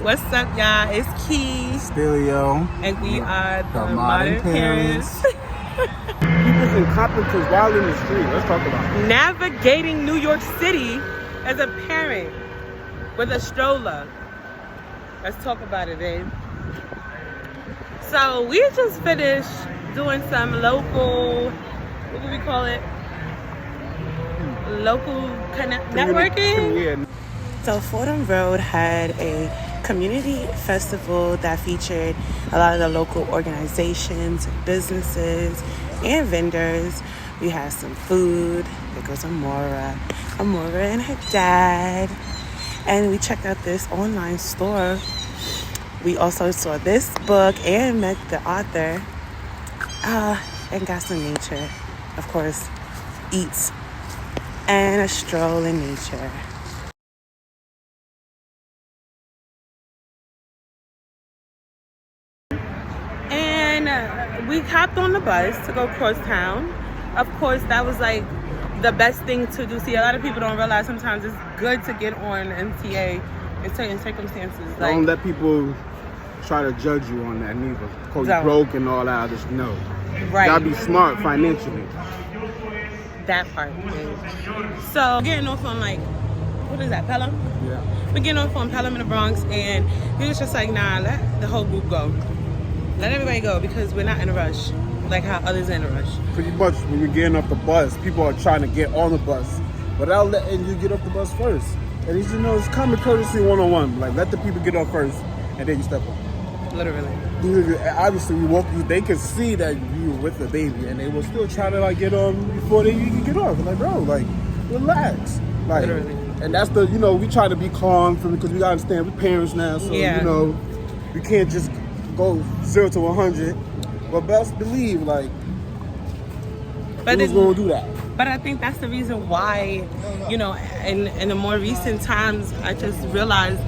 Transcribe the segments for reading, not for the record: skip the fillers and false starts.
What's up, y'all? It's Key. Theough. And we are the modern parents. People's incompetence while in the street. Let's talk about it. Navigating New York City as a parent with a stroller. Let's talk about it, babe. So we just finished doing some local, what do we call it? Local networking? Yeah. So Fordham Road had a community festival that featured a lot of the local organizations, businesses, and vendors. We had some food. There goes Amora and her dad. And we checked out this online store. We also saw this book and met the author. And got some nature. Of course, eats. And a stroll in nature. And we hopped on the bus to go cross town. Of course, that was like the best thing to do. See, a lot of people don't realize sometimes it's good to get on MTA in certain circumstances. Don't let people try to judge you on that neither. Because you're broke and all that. Just no. Right. You gotta be smart financially. That part. Dude. So getting off on like, what is that, Pelham? Yeah. We're getting off on Pelham in the Bronx, and we was just like, nah, let the whole group go. Let everybody go because we're not in a rush, like how others are in a rush. Pretty much when you're getting off the bus, people are trying to get on the bus without letting you get off the bus first. And it's, it's common courtesy 101. Like, let the people get off first, and then you step on. Literally. Obviously, they can see that you were with the baby, and they will still try to like get on before you can get off. Like, bro, like, relax. Like, literally. And that's the, we try to be calm because we gotta understand we're parents now, so we can't just go 0 to 100. But best believe, like, who's gonna do that? But I think that's the reason why, in the more recent times, I just realized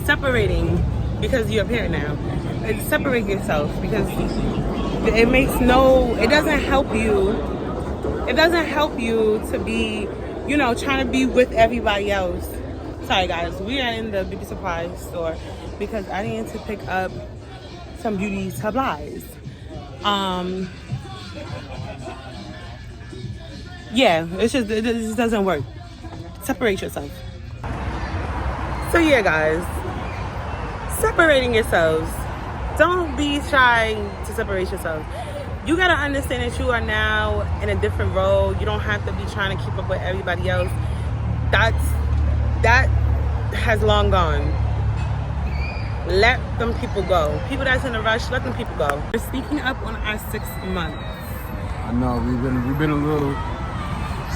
separating, because you're a parent now, separate yourself, because it doesn't help you to be, trying to be with everybody else. Sorry guys, we are in the beauty supply store because I needed to pick up some beauty supplies. It just doesn't work. Separate yourself. So yeah, guys, separating yourselves. Don't be trying to separate yourselves. You gotta understand that you are now in a different role. You don't have to be trying to keep up with everybody else. That has long gone. Let them people go. People that's in a rush, let them people go. We're sneaking up on our 6 months. I know we've been a little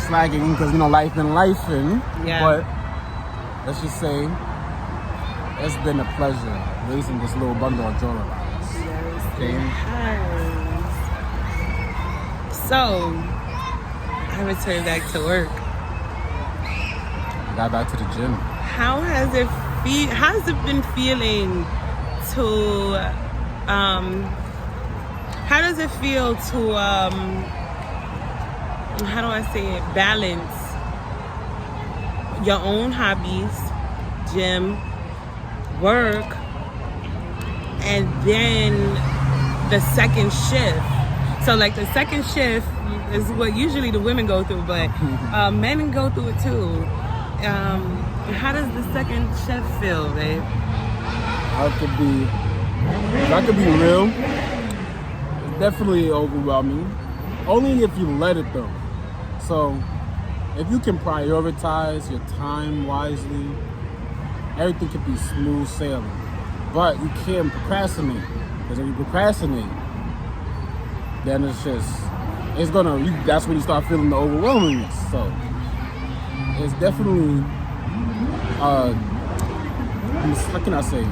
slacking because life been lifing. Yeah. But let's just say it's been a pleasure raising this little bundle of joy of ours. Yes. Okay. So I returned back to work. Got back to the gym. How has it been feeling to how does it feel to how do I say it, balance your own hobbies, gym, work, and then the second shift? So like the second shift is what usually the women go through, but men go through it too. How does the second shift feel, babe? I could be real. It's definitely overwhelming. Only if you let it though. So if you can prioritize your time wisely, everything can be smooth sailing. But you can't procrastinate. Because if you procrastinate, then that's when you start feeling the overwhelmingness. So it's definitely how can I say,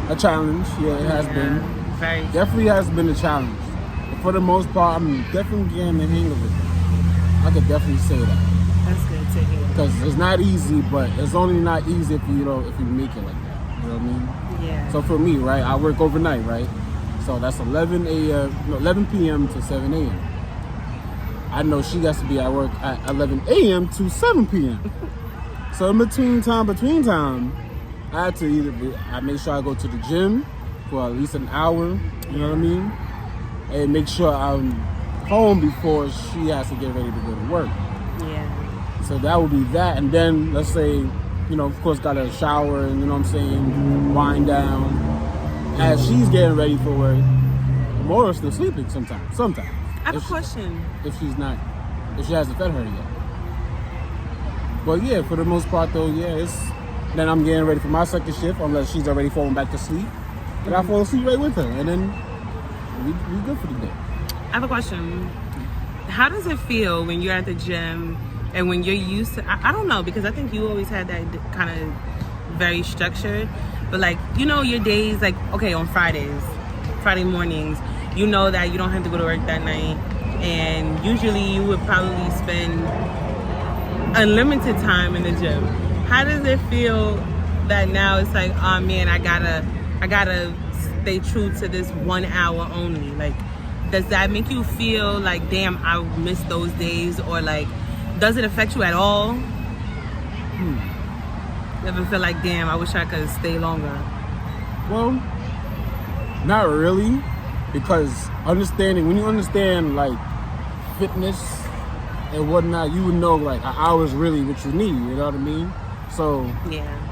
a challenge. Yeah, it has been. Definitely has been a challenge. But for the most part, I'm definitely getting the hang of it. I could definitely say that. That's good to hear. Because it's not easy, but it's only not easy if you make it like that. You know what I mean? Yeah. So for me, right, I work overnight, right? So that's 11 p.m. to 7 a.m. I know she has to be at work at 11 a.m. to 7 p.m. So in between time, I had to I make sure I go to the gym for at least an hour, you know what I mean? And make sure I'm home before she has to get ready to go to work. Yeah. So that would be that. And then, let's say, you know, of course, got a shower and, you know what I'm saying, wind down. As she's getting ready for work, Amora's still sleeping sometimes. I have a question. If she hasn't fed her yet. But yeah, for the most part though, then I'm getting ready for my second shift unless she's already falling back to sleep. And I fall asleep right with her. And then we good for the day. I have a question. How does it feel when you're at the gym and when you're used to, I don't know, because I think you always had that kind of very structured, but like, you know, your days, like, okay, on Friday mornings, you know that you don't have to go to work that night. And usually you would probably spend unlimited time in the gym. How does it feel that now it's like, oh man, I gotta stay true to this 1 hour only? Like, does that make you feel like, damn, I miss those days? Or like, does it affect you at all? Ever feel like, damn, I wish I could stay longer? Well, not really, because when you understand like fitness and whatnot, you would know like an hour is really what you need, you know what I mean? So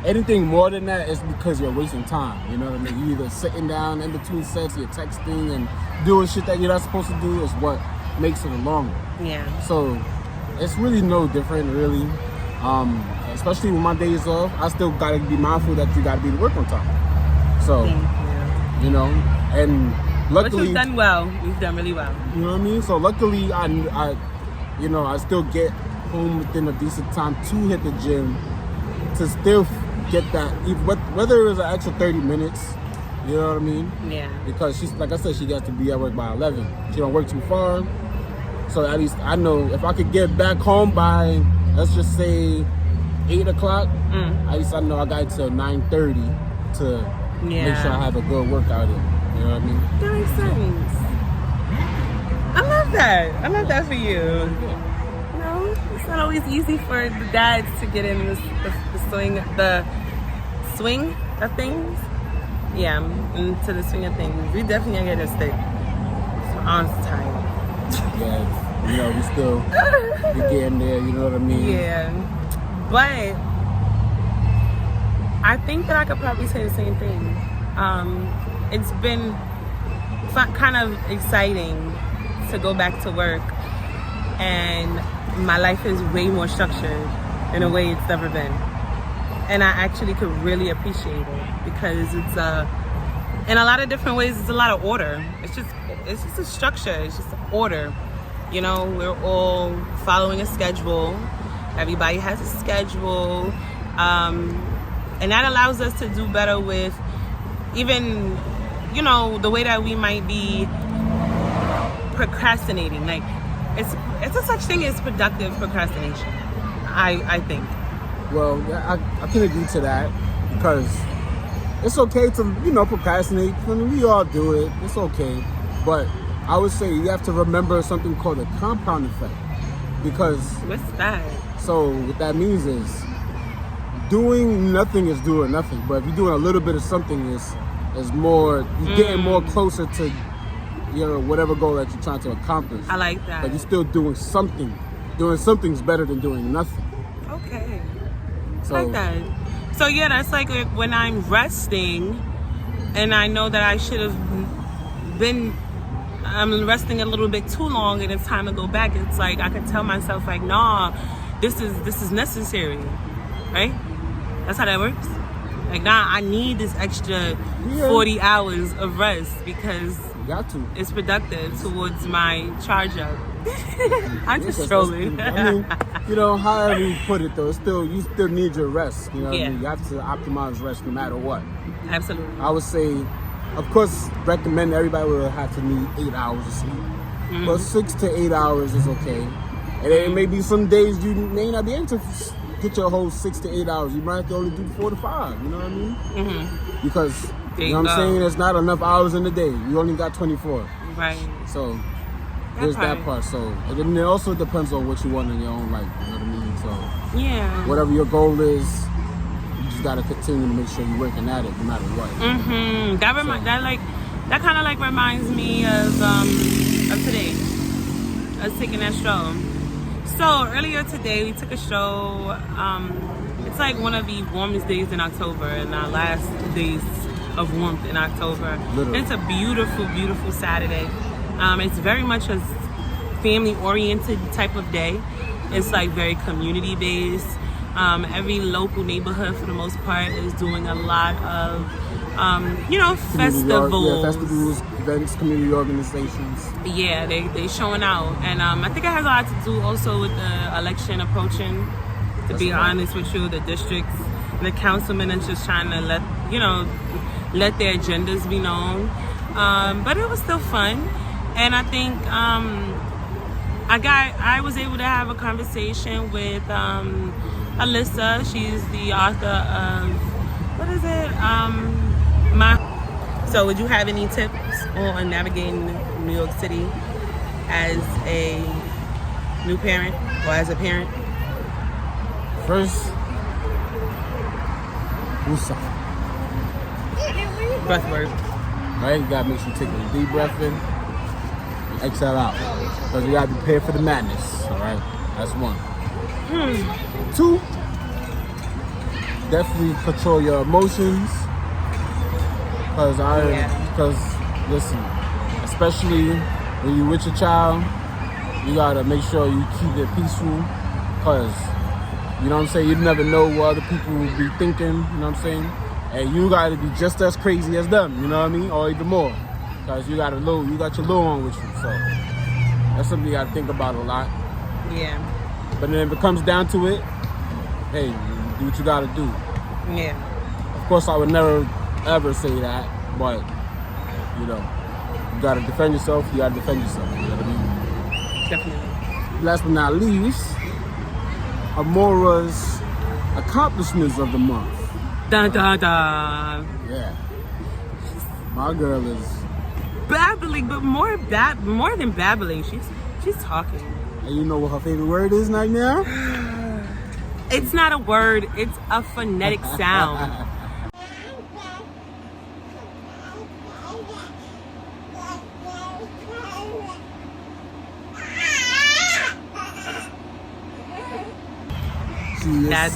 anything more than that is because you're wasting time, you know what I mean? You either sitting down in between sets, you're texting and doing shit that you're not supposed to do is what makes it longer. Yeah. So it's really no different, really. Especially when my days off, I still gotta be mindful that you gotta be to work on time. So, you know, and luckily, but you've done well. You've done really well. You know what I mean? So luckily, I still get home within a decent time to hit the gym to still get that, whether it was an extra 30 minutes. You know what I mean? Yeah. Because she's, like I said, she gets to be at work by 11. She don't work too far. So at least I know if I could get back home by, let's just say, 8 o'clock, at least I know I got till 9:30 to make sure I have a good workout in. You know what I mean? That makes sense. I love that. I love that for you. You know, it's not always easy for the dads to get in the swing of things. Yeah, into the swing of things. We definitely gotta get this thing. I'm tired. Yeah, you know, we getting there, you know what I mean? Yeah. But I think that I could probably say the same thing. It's been kind of exciting to go back to work, and my life is way more structured in a way it's never been. And I actually could really appreciate it because it's in a lot of different ways, it's a lot of order. It's just a structure. It's just order. You know, we're all following a schedule. Everybody has a schedule. And that allows us to do better with even, you know, the way that we might be procrastinating. Like, it's a such thing as productive procrastination, I think. Well, I can agree to that because it's okay to, you know, procrastinate. I mean, we all do it. It's okay. But I would say you have to remember something called a compound effect. Because... What's that? So what that means is doing nothing is doing nothing. But if you're doing a little bit of something is more, you're getting more closer to, you know, whatever goal that you're trying to accomplish. I like that. But you're still doing something. Doing something's better than doing nothing. Okay. So, I like that. So yeah, that's like when I'm resting and I know that I should have I'm resting a little bit too long and it's time to go back. It's like I can tell myself like, nah, this is necessary, right? That's how that works. Like, nah, I need this extra 40 hours of rest because got to. It's productive towards my charge up. I'm just trolling. I mean, you know, however you put it though, you still need your rest. You know what I mean? You have to optimize rest no matter what. Absolutely. I would say, of course, recommend everybody will have to need 8 hours of sleep. But 6 to 8 hours is okay. And then maybe some days you may not be able to get your whole 6 to 8 hours. You might have to only do 4 to 5. You know what I mean? Because you know what I'm saying? There's not enough hours in the day. You only got 24. Right. So there's that part. So and it also depends on what you want in your own life. You know what I mean? So whatever your goal is, you just just gotta continue to make sure you're working at it no matter what. Mm-hmm. That kind of like reminds me of today. Us taking that stroll. So earlier today we took a stroll. It's like one of the warmest days in October, and our last days of warmth in October. Literally. It's a beautiful, beautiful Saturday. It's very much a family-oriented type of day. It's like very community-based. Every local neighborhood, for the most part, is doing a lot of, festivals. Festivals, events, community organizations. Yeah, they showing out. And I think it has a lot to do also with the election approaching. To be honest with you, the districts, the councilmen are just trying to let their agendas be known. But it was still fun. And I think I was able to have a conversation with Alyssa. She's the author of, what is it? So would you have any tips on navigating New York City as a new parent or as a parent? First, woosah. Breath work. Right? You gotta make sure you take a deep breath in and exhale out. Because you gotta be prepared for the madness. Alright? That's one. 2, definitely control your emotions. Because listen, especially when you're with your child, you gotta make sure you keep it peaceful. Because, you know what I'm saying, you never know what other people will be thinking, you know what I'm saying? And you gotta be just as crazy as them, you know what I mean? Or even more. Because you got your little one with you, so that's something you gotta think about a lot. Yeah. But then if it comes down to it, hey, do what you gotta do. Yeah. Of course, I would never ever say that, but you gotta defend yourself. You gotta defend yourself. You know what I mean? Definitely. Last but not least, Amora's accomplishments of the month. Da da da. Yeah. My girl is babbling, but more than babbling. She's talking. And you know what her favorite word is right now? It's not a word. It's a phonetic sound. She is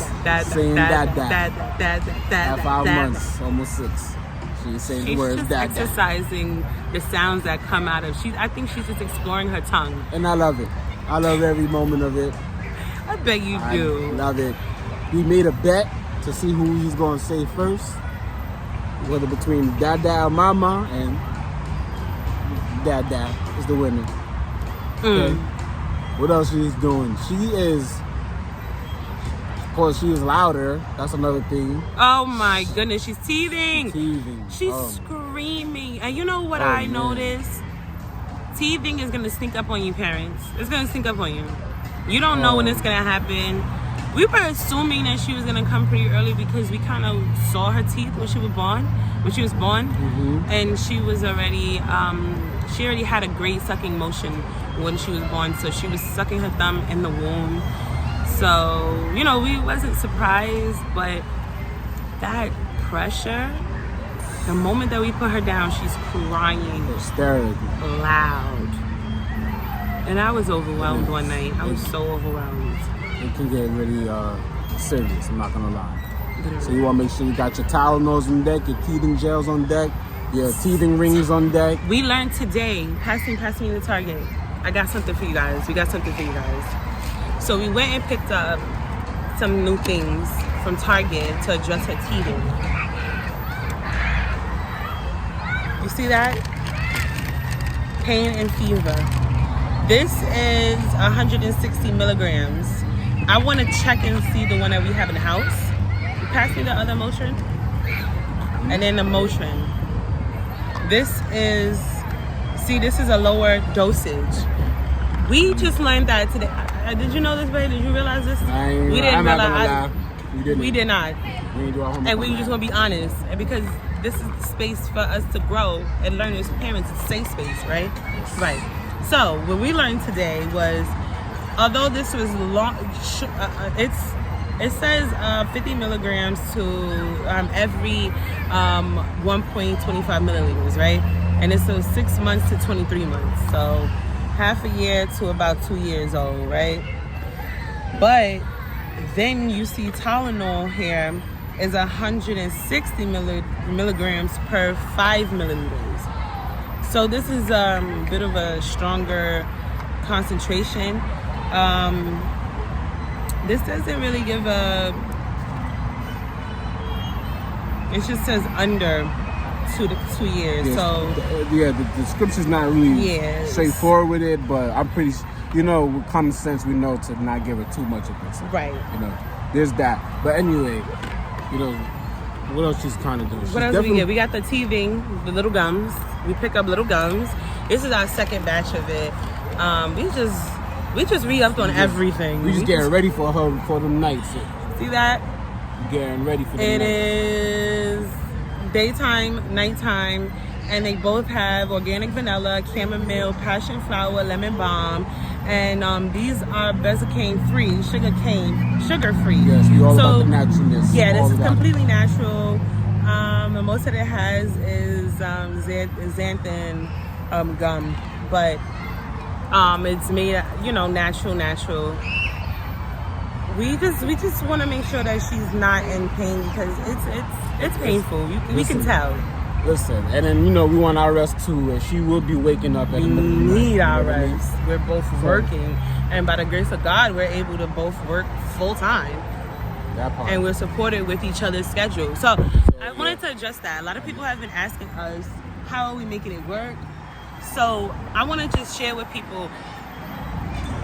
saying that. At 5 months, almost 6. She's saying the words that. She's exercising the sounds that come out of. I think she's just exploring her tongue. And I love it. I love every moment of it. I bet you do. I love it. We made a bet to see who he's going to say first. Whether between Dada or Mama, and Dada is the winner. Okay. What else she's doing? She is louder. That's another thing. Oh my goodness, she's teething. She's Oh. screaming. And you know what I noticed? Teething is gonna sneak up on you, parents. It's gonna sneak up on you. You don't know when it's gonna happen. We were assuming that she was gonna come pretty early because we kind of saw her teeth when she was born. And she was already, she already had a great sucking motion when she was born. So she was sucking her thumb in the womb. So, we wasn't surprised, but that pressure, the moment that we put her down, she's crying hysterical, loud. And I was overwhelmed one night. I was so overwhelmed. It can get really serious, I'm not gonna lie. Literally. So you wanna make sure you got your Tylenols on deck, your teething gels on deck, your teething rings on deck. We learned today, pass me the Target. I got something for you guys. We got something for you guys. So we went and picked up some new things from Target to address her teething. You see that? Pain and fever. This is 160 milligrams. I want to check and see the one that we have in the house. Pass me the other Motrin. And then the Motrin. This is a lower dosage. We just learned that today. Did you know this, babe? Did you realize this? We didn't realize. We did not. And we just want to be honest. And because this is the space for us to grow and learn as parents, it's a safe space, right? Yes. Right. So what we learned today was, although this was long, It says 50 milligrams to every 1.25 milliliters, right? And it's so 6 months to 23 months. So half a year to about 2 years old, right? But then you see Tylenol here is 160 milligrams per 5 milliliters. So this is a bit of a stronger concentration. This doesn't really give it just says under 2 years. Yeah, so the scripture's not really straightforward with it, but I'm pretty, with common sense, we know to not give her too much of this. Right. There's that. But anyway, what else she's kind of doing? What else do we get? We got the teething, the little gums. We pick up little gums. This is our second batch of it. We just re-upped on everything. We just getting ready for her for the nights. See that? Getting ready for the night. It night. is daytime, nighttime, and they both have organic vanilla, chamomile, passion flower, lemon balm, and these are bezocane free, sugar free. Yes, we all about the naturalness. Yeah, this is completely natural. And most of it has is xanthan gum, but it's made natural. We just want to make sure that she's not in pain because it's painful. We can tell. Listen, and then we want our rest too, and she will be waking up at the middle of the night. We need our rest. We're both working, and by the grace of God, we're able to both work full time. That part. And we're supported with each other's schedule. So I wanted to address that. A lot of people have been asking us, how are we making it work? So I want to just share with people,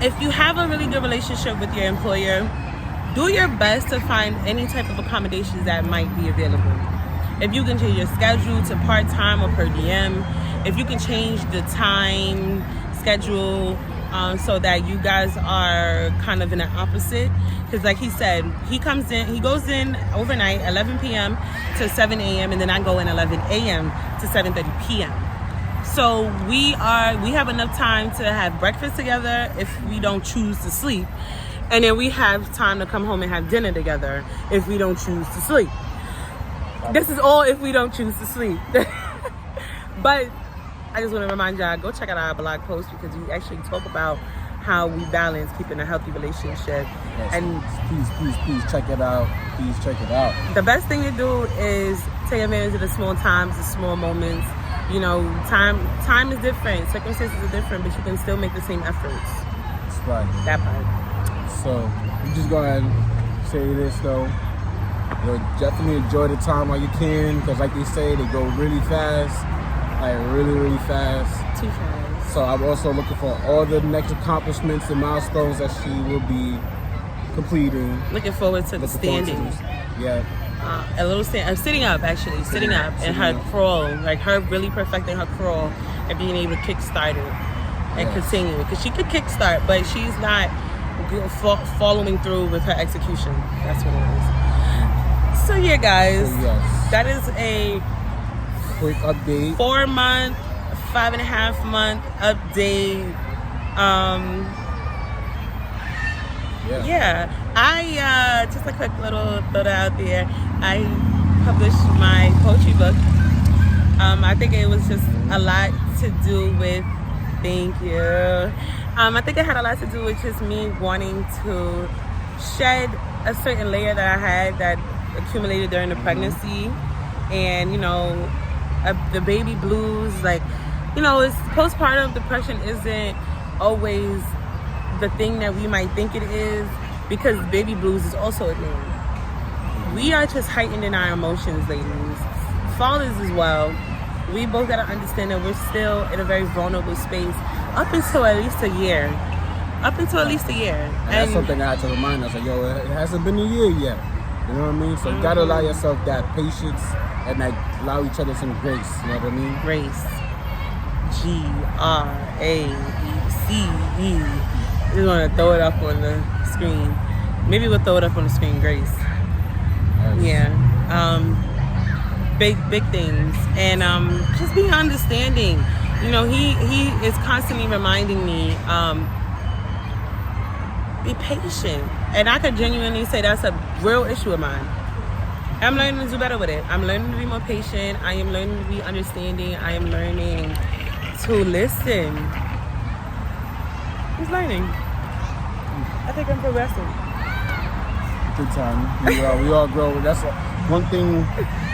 if you have a really good relationship with your employer, do your best to find any type of accommodations that might be available. If you can change your schedule to part-time or per diem, if you can change the time schedule so that you guys are kind of in the opposite. Because like he said, he goes in overnight, 11 p.m. to 7 a.m. and then I go in 11 a.m. to 7:30 p.m. So we have enough time to have breakfast together if we don't choose to sleep. And then we have time to come home and have dinner together if we don't choose to sleep. This is all if we don't choose to sleep. But I just want to remind y'all, go check out our blog post because we actually talk about how we balance keeping a healthy relationship. Yes, and please check it out. Please check it out. The best thing to do is take advantage of the small times, the small moments. Time is different, circumstances are different, but you can still make the same efforts. That's right. That part. So you just go ahead and say this though. Definitely enjoy the time while you can, because like they say, they go really fast, like really, really fast. Too fast. So I'm also looking for all the next accomplishments and milestones that she will be completing. Looking forward to the standing. Yeah. A little sitting up and her crawl, like her really perfecting her crawl and being able to kickstart it and continue it. Because she could kickstart, but she's not following through with her execution. That's what it is. So yeah, guys, that is a quick update. 4 month, 5.5 month update. I just a quick little throw out there. I published my poetry book. I think it was just a lot to do with. Thank you. I think it had a lot to do with just me wanting to shed a certain layer that I had that accumulated during the pregnancy, and the baby blues. It's postpartum depression isn't always the thing that we might think it is, because baby blues is also a thing. We are just heightened in our emotions, ladies. Fathers as well. We both gotta understand that we're still in a very vulnerable space up until at least a year. And that's something I had to remind us, it hasn't been a year yet. You know what I mean? So you gotta allow yourself that patience and allow each other some grace. You know what I mean? Grace. GRACE. Just want to throw it up on the screen. Maybe we'll throw it up on the screen, Grace. Nice. Yeah. Big things. And just being understanding. He is constantly reminding me, be patient. And I could genuinely say that's a real issue of mine. I'm learning to do better with it. I'm learning to be more patient. I am learning to be understanding. I am learning to listen. Just learning. I think I'm progressing. Good time. We all grow. That's one thing.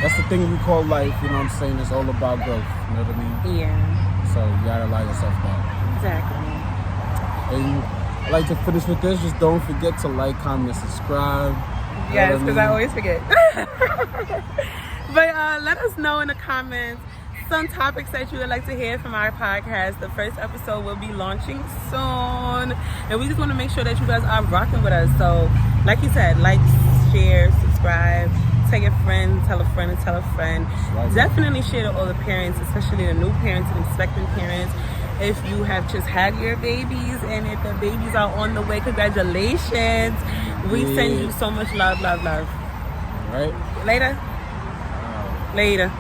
That's the thing we call life. You know what I'm saying? It's all about growth. You know what I mean? Yeah. So you gotta allow yourself that. Exactly. And I'd like to finish with this. Just don't forget to like, comment, and subscribe. Yes, because I always forget. But let us know in the comments some topics that you would like to hear from our podcast. The first episode will be launching soon. And we just want to make sure that you guys are rocking with us. So, like you said, like, share, subscribe, tell your friend, tell a friend, and tell a friend. Right. Definitely share to all the parents, especially the new parents and expectant parents. If you have just had your babies and if the babies are on the way, congratulations. We send you so much love, love, love. Right? Later. Later.